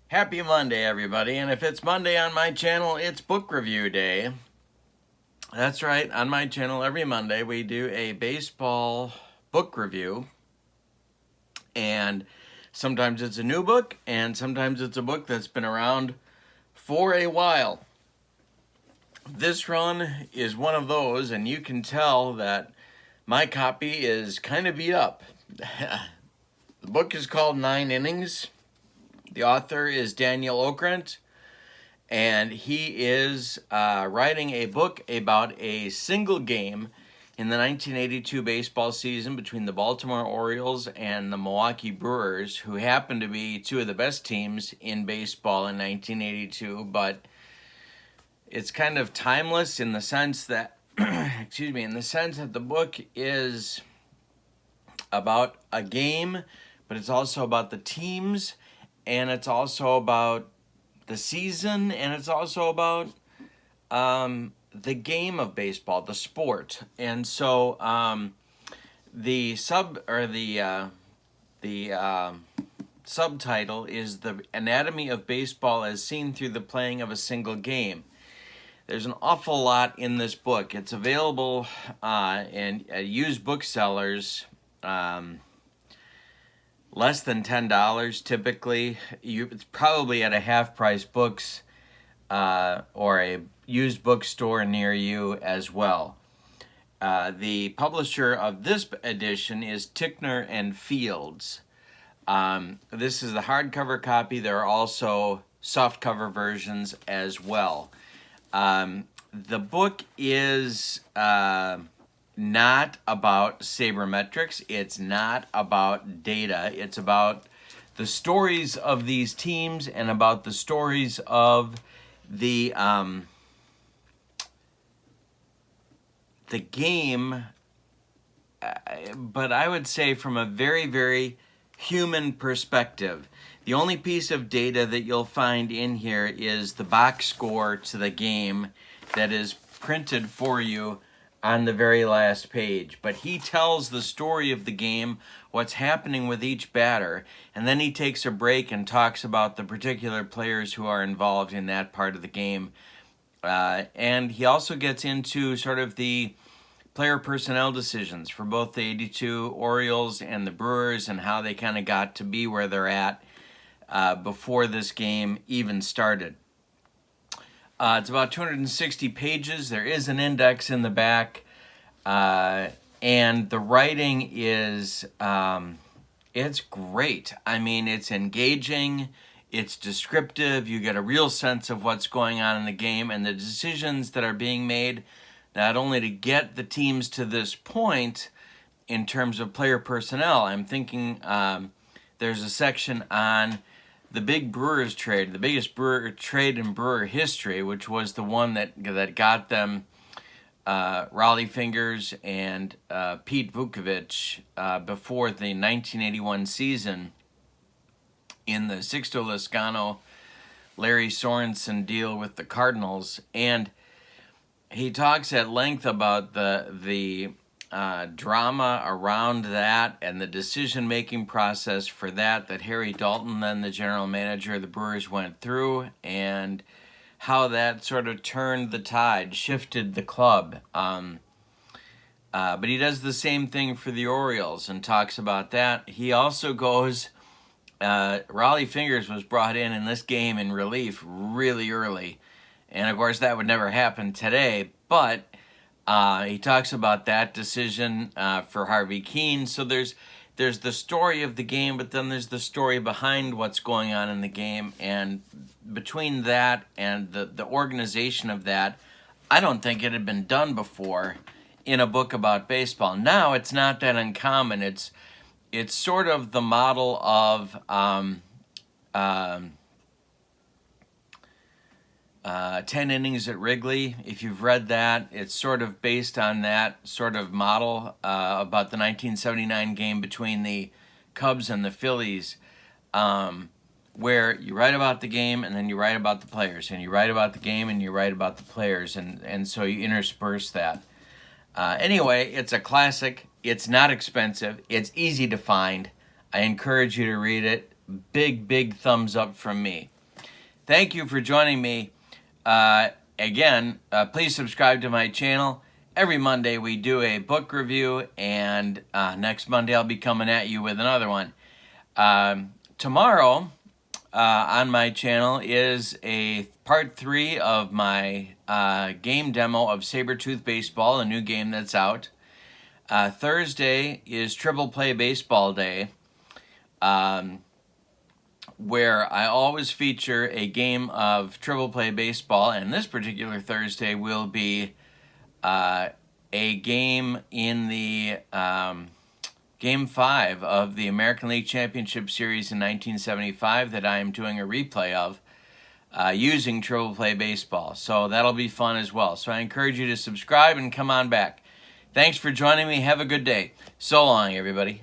Happy Monday, everybody. And if it's Monday on my channel, it's book review day. That's right. On my channel, every Monday, we do a baseball book review. And sometimes it's a new book, and sometimes it's a book that's been around for a while. This run is one of those, and you can tell that my copy is kind of beat up. The book is called 9 Innings. The author is Daniel Okrent, and he is writing a book about a single game in the 1982 baseball season between the Baltimore Orioles and the Milwaukee Brewers, who happen to be two of the best teams in baseball in 1982, but it's kind of timeless in the sense that, in the sense that the book is about a game, but it's also about the teams, and it's also about the season, and it's also about the game of baseball, the sport. And so the subtitle is The Anatomy of Baseball as Seen Through the Playing of a Single Game. There's an awful lot in this book. It's available in used booksellers, less than $10 typically. It's probably at a half-price books or a used bookstore near you as well. The publisher of this edition is Tickner and Fields. This is the hardcover copy. There are also softcover versions as well. The book is not about sabermetrics. It's not about data. It's about the stories of these teams and about the stories of the game, but I would say from a very, very human perspective. The only piece of data that you'll find in here is the box score to the game that is printed for you on the very last page. But he tells the story of the game, what's happening with each batter, and then he takes a break and talks about the particular players who are involved in that part of the game. And he also gets into sort of the player personnel decisions for both the 82 Orioles and the Brewers and how they kind of got to be where they're at before this game even started. It's about 260 pages. There is an index in the back. And the writing is, it's great. I mean, it's engaging. It's descriptive. You get a real sense of what's going on in the game and the decisions that are being made, not only to get the teams to this point in terms of player personnel. I'm thinking there's a section on the big Brewers trade, the biggest Brewer trade in Brewer history, which was the one that got them Raleigh Fingers and Pete Vukovich before the 1981 season in the Sixto Lezcano, Larry Sorensen deal with the Cardinals. And he talks at length about the drama around that and the decision-making process for that Harry Dalton, then the general manager of the Brewers, went through, and how that sort of turned the tide, shifted the club. But he does the same thing for the Orioles and talks about that. He also goes, Raleigh Fingers was brought in this game in relief really early. And, of course, that would never happen today, but he talks about that decision for Harvey Keene. So there's the story of the game, but then there's the story behind what's going on in the game. And between that and the organization of that, I don't think it had been done before in a book about baseball. Now it's not that uncommon. It's sort of the model of 10 Innings at Wrigley. If you've read that, it's sort of based on that sort of model about the 1979 game between the Cubs and the Phillies, where you write about the game and then you write about the players, and you write about the game and you write about the players, and so you intersperse that. Anyway, it's a classic. It's not expensive. It's easy to find. I encourage you to read it. Big, big thumbs up from me. thank you for joining me. Again, please subscribe to my channel. Every Monday we do a book review, and next Monday I'll be coming at you with another one. Tomorrow on my channel is a part 3 of my game demo of Sabretooth Baseball, a new game that's out. Thursday is Triple Play Baseball Day, where I always feature a game of Triple Play Baseball, and this particular Thursday will be a game in the Game 5 of the American League Championship Series in 1975 that I am doing a replay of using Triple Play Baseball. So that'll be fun as well. So I encourage you to subscribe and come on back. Thanks for joining me. Have a good day. So long, everybody.